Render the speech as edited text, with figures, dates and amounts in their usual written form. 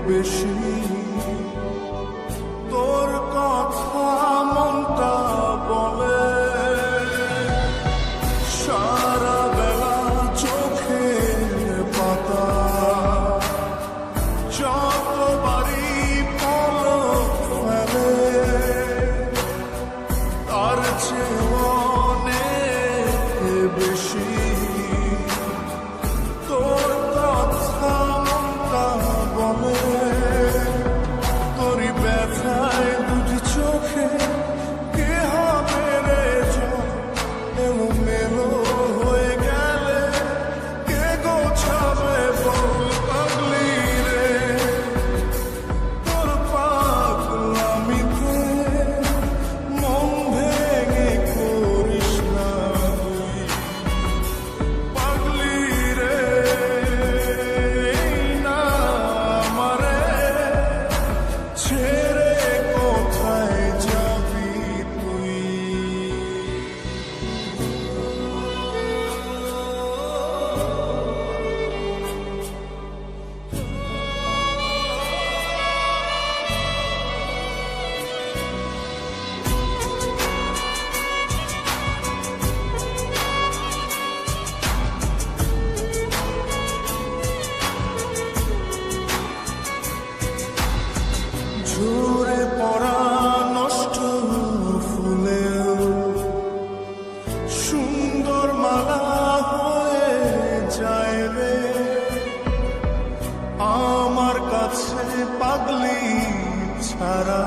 বেশি তোর কথা মনটা বলে সারা বেলা চোখের পাতা যতবারই পলক ফেলে তার চেয়ে অনেক বেশি তোর কথা মনটা বলে তোরই ব্যথায় দুটি চোখে কে হবে রে এলো মেলো হয়ে গেলে কে গোছাবে বল পাগলি রে তোর পাগলামিতে মন ভেঙে করিস না তুই পাগলি রে না আমারে ছেড়ে কোথায় যাবি তুই ঝরে পড়া নষ্ট ফুলেও সুন্দর মালা হয়ে যায় রে আমার কাছে পাগলি ছাড়া